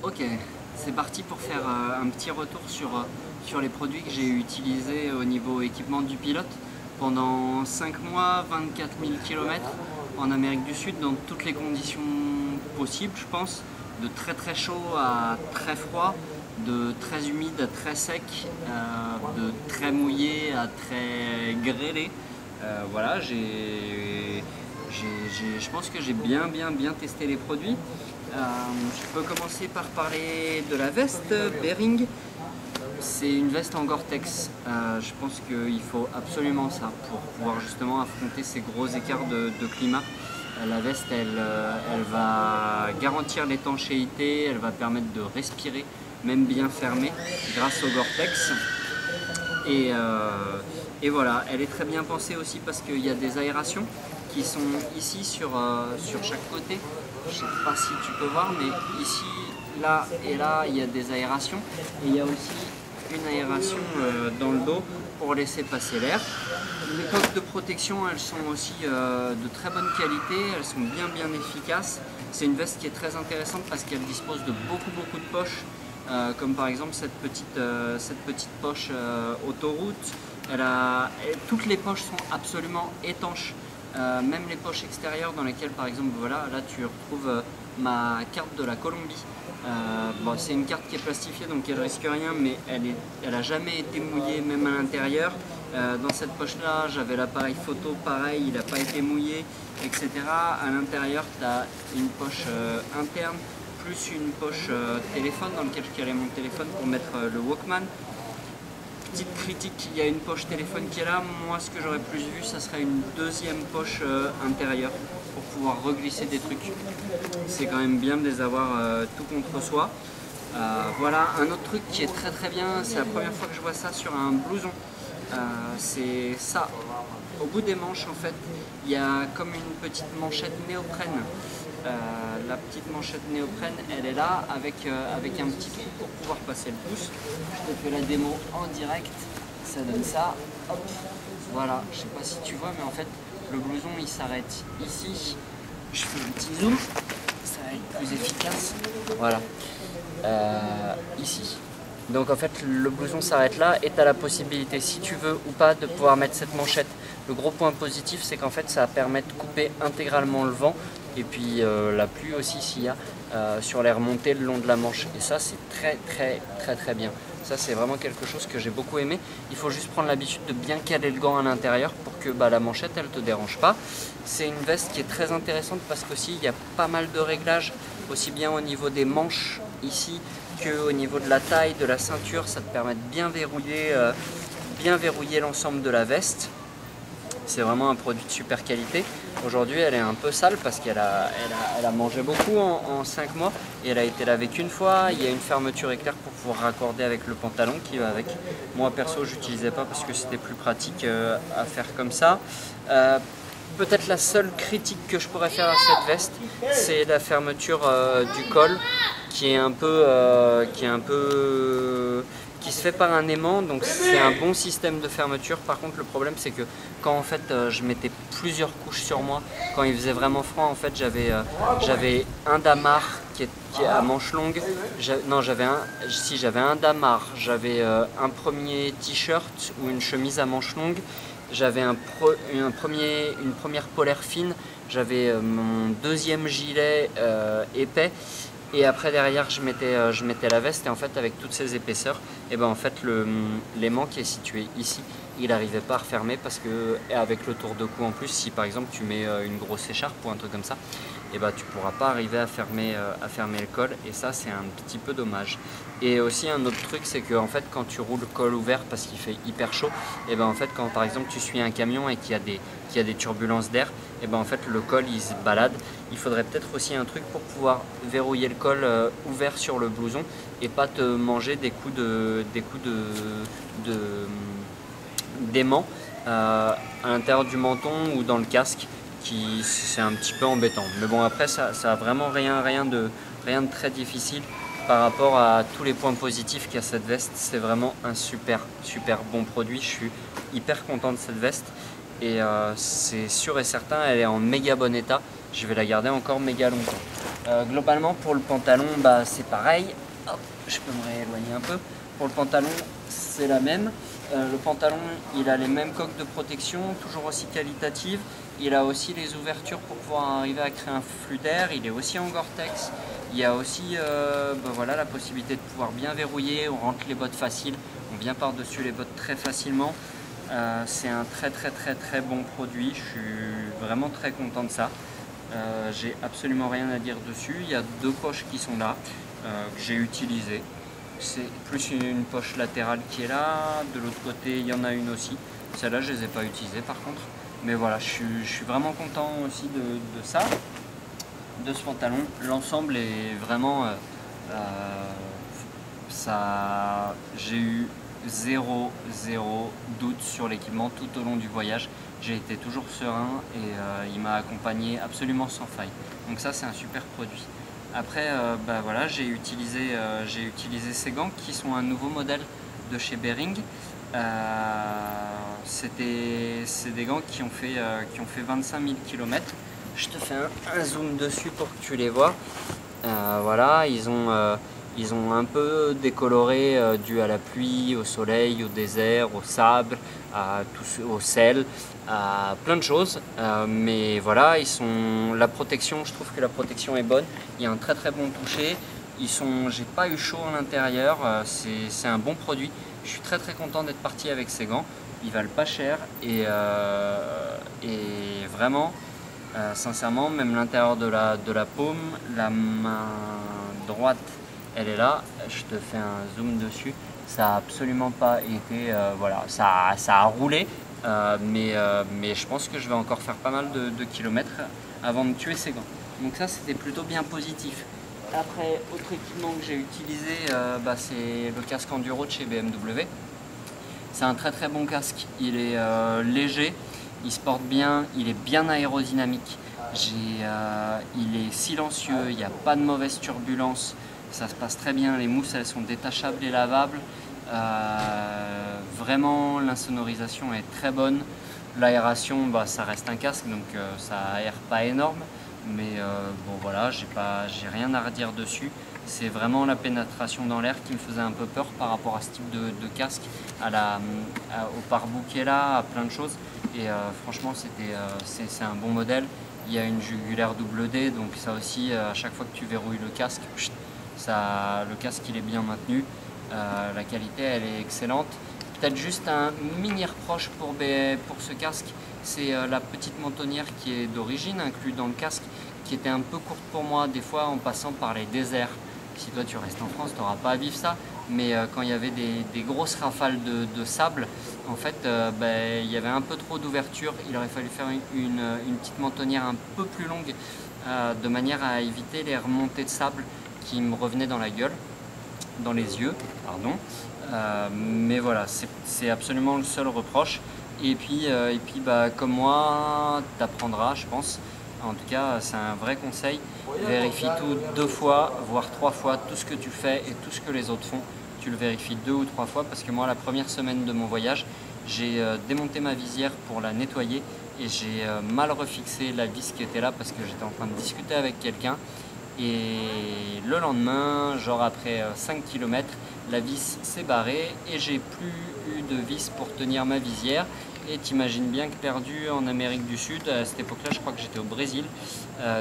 Ok, c'est parti pour faire un petit retour sur les produits que j'ai utilisés au niveau équipement du pilote pendant 5 mois, 24 000 km en Amérique du Sud dans toutes les conditions possibles, je pense, de très très chaud à très froid, de très humide à très sec, de très mouillé à très grêlé. Voilà, je pense que j'ai bien testé les produits. Je peux commencer par parler de la veste Bering. C'est une veste en Gore-Tex. Je pense qu'il faut absolument ça pour pouvoir justement affronter ces gros écarts de climat. La veste, elle va garantir l'étanchéité, elle va permettre de respirer, même bien fermé, grâce au Gore-Tex. Et voilà, elle est très bien pensée aussi parce qu'il y a des aérations qui sont ici sur chaque côté. Je ne sais pas si tu peux voir, mais ici, là et là, il y a des aérations. Et il y a aussi une aération dans le dos pour laisser passer l'air. Les coques de protection, elles sont aussi de très bonne qualité, elles sont bien efficaces. C'est une veste qui est très intéressante parce qu'elle dispose de beaucoup de poches, comme par exemple cette petite poche autoroute. Toutes les poches sont absolument étanches. Même les poches extérieures dans lesquelles, par exemple, voilà, là tu retrouves ma carte de la Colombie. Bon, c'est une carte qui est plastifiée donc elle risque rien, mais elle a jamais été mouillée même à l'intérieur. Dans cette poche là j'avais l'appareil photo, pareil, il n'a pas été mouillé, etc. À l'intérieur tu as une poche interne plus une poche téléphone dans laquelle je calais mon téléphone pour mettre le Walkman. Petite critique, il y a une poche téléphone qui est là. Moi, ce que j'aurais plus vu, ça serait une deuxième poche intérieure pour pouvoir reglisser des trucs. C'est quand même bien de les avoir tout contre soi. Voilà, un autre truc qui est très bien, c'est la première fois que je vois ça sur un blouson. C'est ça. Au bout des manches, en fait, il y a comme une petite manchette néoprène. La petite manchette néoprène, elle est là avec un petit trou pour pouvoir passer le pouce. Je te fais la démo en direct, ça donne ça. Hop, voilà, je sais pas si tu vois, mais en fait, le blouson il s'arrête ici. Je fais un petit zoom, ça va être plus efficace. Voilà, ici. Donc en fait le blouson s'arrête là et tu as la possibilité, si tu veux ou pas, de pouvoir mettre cette manchette. Le gros point positif, c'est qu'en fait ça permet de couper intégralement le vent et puis la pluie aussi s'il y a sur les remontées le long de la manche. Et ça c'est très bien. Ça c'est vraiment quelque chose que j'ai beaucoup aimé. Il faut juste prendre l'habitude de bien caler le gant à l'intérieur pour que la manchette elle te dérange pas. C'est une veste qui est très intéressante parce qu'aussi il y a pas mal de réglages, aussi bien au niveau des manches ici qu'au niveau de la taille, de la ceinture. Ça te permet de bien verrouiller l'ensemble de la veste. C'est vraiment un produit de super qualité. Aujourd'hui elle est un peu sale parce qu'elle a mangé beaucoup en 5 mois et elle a été lavée qu'une fois. Il y a une fermeture éclair pour pouvoir raccorder avec le pantalon qui va avec. Moi perso j'utilisais pas parce que c'était plus pratique à faire comme ça. Peut-être la seule critique que je pourrais faire à cette veste, c'est la fermeture du col qui se fait par un aimant, donc c'est un bon système de fermeture. Par contre le problème c'est que quand en fait je mettais plusieurs couches sur moi, quand il faisait vraiment froid, en fait j'avais un damar qui est à manches longues. J'avais un damar, j'avais un premier t-shirt ou une chemise à manches longues, j'avais une première polaire fine, j'avais mon deuxième gilet épais. Et après derrière je mettais la veste et en fait avec toutes ces épaisseurs, et ben en fait l'aimant qui est situé ici, il n'arrivait pas à refermer parce que avec le tour de cou en plus, si par exemple tu mets une grosse écharpe ou un truc comme ça, et ben tu pourras pas arriver à fermer le col et ça c'est un petit peu dommage. Et aussi un autre truc, c'est que en fait quand tu roules col ouvert parce qu'il fait hyper chaud, et ben en fait quand par exemple tu suis un camion et qu'il y a des turbulences d'air, et ben en fait le col il se balade. Il faudrait peut-être aussi un truc pour pouvoir verrouiller le col ouvert sur le blouson et pas te manger des coups d'aimant à l'intérieur du menton ou dans le casque, qui c'est un petit peu embêtant. Mais bon après ça a vraiment rien de très difficile par rapport à tous les points positifs qu'il y a cette veste. C'est vraiment un super bon produit. Je suis hyper content de cette veste et c'est sûr et certain elle est en méga bon état. Je vais la garder encore méga longtemps. Globalement pour le pantalon, bah, c'est pareil. Hop, je peux me rééloigner un peu. Pour le pantalon, c'est la même. Le pantalon, il a les mêmes coques de protection, toujours aussi qualitatives. Il a aussi les ouvertures pour pouvoir arriver à créer un flux d'air. Il est aussi en Gore-Tex. Il y a aussi bah voilà, la possibilité de pouvoir bien verrouiller. On rentre les bottes faciles. On vient par-dessus les bottes très facilement. C'est un très bon produit. Je suis vraiment très content de ça. J'ai absolument rien à dire dessus. Il y a deux poches qui sont là, que j'ai utilisées. C'est plus une poche latérale qui est là. De l'autre côté, il y en a une aussi. Celle-là, je ne les ai pas utilisées par contre. Mais voilà, je suis vraiment content aussi de ça, de ce pantalon. L'ensemble est vraiment... j'ai eu zéro doute sur l'équipement tout au long du voyage. J'ai été toujours serein et il m'a accompagné absolument sans faille. Donc ça, c'est un super produit. Après, bah voilà, j'ai utilisé ces gants qui sont un nouveau modèle de chez Bering. C'est des gants qui ont fait 25 000 km. Je te fais un zoom dessus pour que tu les vois. Voilà, ils ont un peu décoloré dû à la pluie, au soleil, au désert, au sable, au sel, à plein de choses. Mais voilà, la protection, je trouve que la protection est bonne. Il y a un très bon toucher. J'ai pas eu chaud à l'intérieur. C'est un bon produit. Je suis très content d'être parti avec ces gants. Ils valent pas cher et vraiment, sincèrement, même l'intérieur de la paume, la main droite, elle est là. Je te fais un zoom dessus. Ça a absolument pas été, voilà, ça a roulé, mais je pense que je vais encore faire pas mal de kilomètres avant de tuer ces gants. Donc ça, c'était plutôt bien positif. Après, autre équipement que j'ai utilisé, c'est le casque enduro de chez BMW. C'est un très bon casque. Il est léger, il se porte bien, il est bien aérodynamique. Il est silencieux, il n'y a pas de mauvaise turbulence. Ça se passe très bien, les mousses elles sont détachables et lavables. Vraiment, l'insonorisation est très bonne. L'aération, ça reste un casque, donc ça aère pas énorme. Mais bon voilà, j'ai rien à redire dessus. C'est vraiment la pénétration dans l'air qui me faisait un peu peur par rapport à ce type de casque, au pare-boue qui est là, à plein de choses. Et franchement, c'est un bon modèle. Il y a une jugulaire double D, donc ça aussi, à chaque fois que tu verrouilles le casque, le casque il est bien maintenu. La qualité elle est excellente. Peut-être juste un mini reproche pour ce casque, c'est la petite mentonnière qui est d'origine inclue dans le casque, qui était un peu courte pour moi, des fois en passant par les déserts. Si toi tu restes en France, tu n'auras pas à vivre ça, mais quand il y avait des grosses rafales de sable, en fait, il y avait un peu trop d'ouverture. Il aurait fallu faire une petite mentonnière un peu plus longue, de manière à éviter les remontées de sable qui me revenaient dans la gueule, dans les yeux, pardon. Mais voilà, c'est absolument le seul reproche. Et puis comme moi, tu apprendras, je pense. En tout cas, c'est un vrai conseil. Vérifie tout 2 fois, voire 3 fois, tout ce que tu fais et tout ce que les autres font. Tu le vérifies 2 ou 3 fois parce que moi, la première semaine de mon voyage, j'ai démonté ma visière pour la nettoyer et j'ai mal refixé la vis qui était là parce que j'étais en train de discuter avec quelqu'un. Et le lendemain, genre après 5 km, la vis s'est barrée et j'ai plus eu de vis pour tenir ma visière. Et t'imagines bien que perdu en Amérique du Sud, à cette époque-là, je crois que j'étais au Brésil.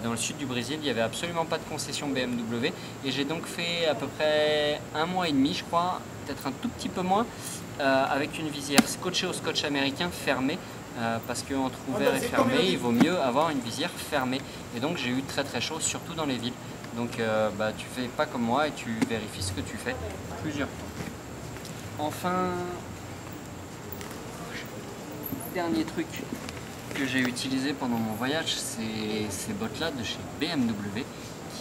Dans le sud du Brésil, il n'y avait absolument pas de concession BMW. Et j'ai donc fait à peu près 1 mois et demi, je crois, peut-être un tout petit peu moins, avec une visière scotchée au scotch américain fermée. Parce qu'entre ouvert et fermé, il vaut mieux avoir une visière fermée. Et donc j'ai eu très chaud, surtout dans les villes. Donc tu fais pas comme moi et tu vérifies ce que tu fais plusieurs fois. Enfin, dernier truc que j'ai utilisé pendant mon voyage, c'est ces bottes-là de chez BMW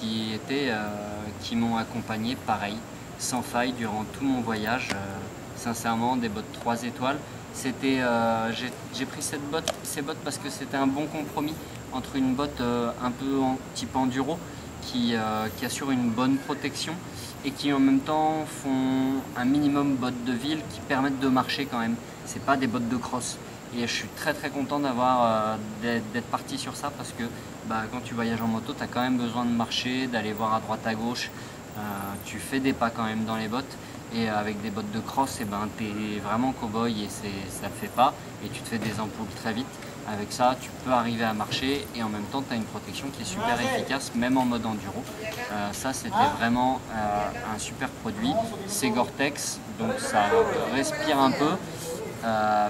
qui m'ont accompagné pareil, sans faille durant tout mon voyage. Sincèrement, des bottes 3 étoiles. J'ai pris ces bottes parce que c'était un bon compromis entre une botte un peu type enduro qui assure une bonne protection et qui en même temps font un minimum bottes de ville qui permettent de marcher quand même. C'est pas des bottes de cross. et je suis très content d'être parti sur ça parce que quand tu voyages en moto, tu as quand même besoin de marcher, d'aller voir à droite à gauche, tu fais des pas quand même dans les bottes. Et avec des bottes de cross, tu es vraiment cow-boy et ça ne fait pas et tu te fais des ampoules très vite. Avec ça, tu peux arriver à marcher et en même temps, tu as une protection qui est super efficace, même en mode enduro. Ça, c'était vraiment un super produit. C'est Gore-Tex, donc ça respire un peu,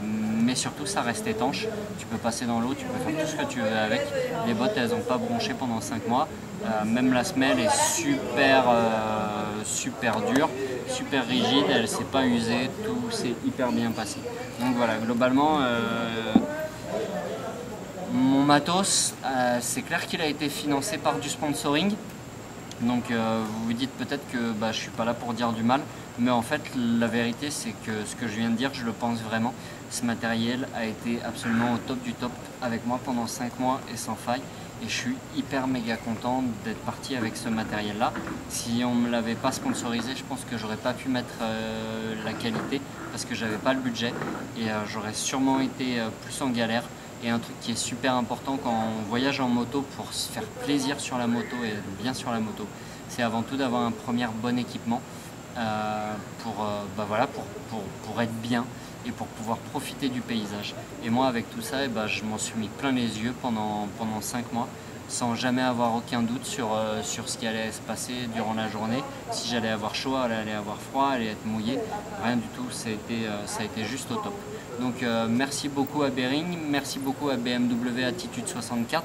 mais surtout, ça reste étanche. Tu peux passer dans l'eau, tu peux faire tout ce que tu veux avec. Les bottes, elles n'ont pas bronché pendant 5 mois. Même la semelle est super dure, super rigide, elle ne s'est pas usée, tout s'est hyper bien passé. Donc voilà, globalement, mon matos, c'est clair qu'il a été financé par du sponsoring. Donc vous vous dites peut-être que je ne suis pas là pour dire du mal, mais en fait la vérité c'est que ce que je viens de dire, je le pense vraiment. Ce matériel a été absolument au top du top avec moi pendant 5 mois et sans faille. Et je suis hyper méga content d'être parti avec ce matériel là. Si on ne me l'avait pas sponsorisé, je pense que j'aurais pas pu mettre la qualité parce que j'avais pas le budget et j'aurais sûrement été plus en galère. Et un truc qui est super important quand on voyage en moto pour se faire plaisir sur la moto et être bien sur la moto, c'est avant tout d'avoir un premier bon équipement pour être bien et pour pouvoir profiter du paysage. Et moi avec tout ça, je m'en suis mis plein les yeux pendant 5 mois sans jamais avoir aucun doute sur ce qui allait se passer durant la journée, si j'allais avoir chaud, allait avoir froid, allait être mouillé, rien du tout, ça a été juste au top. Donc merci beaucoup à Behring, merci beaucoup à BMW Attitude 64,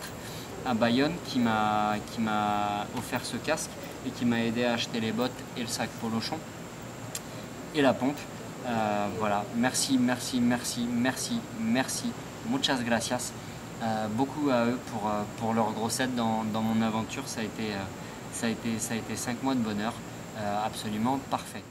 à Bayonne qui m'a offert ce casque et qui m'a aidé à acheter les bottes et le sac Polochon et la pompe. Voilà, merci, muchas gracias. Beaucoup à eux pour leur grosse aide dans mon aventure. Ça a été 5 mois de bonheur absolument parfait.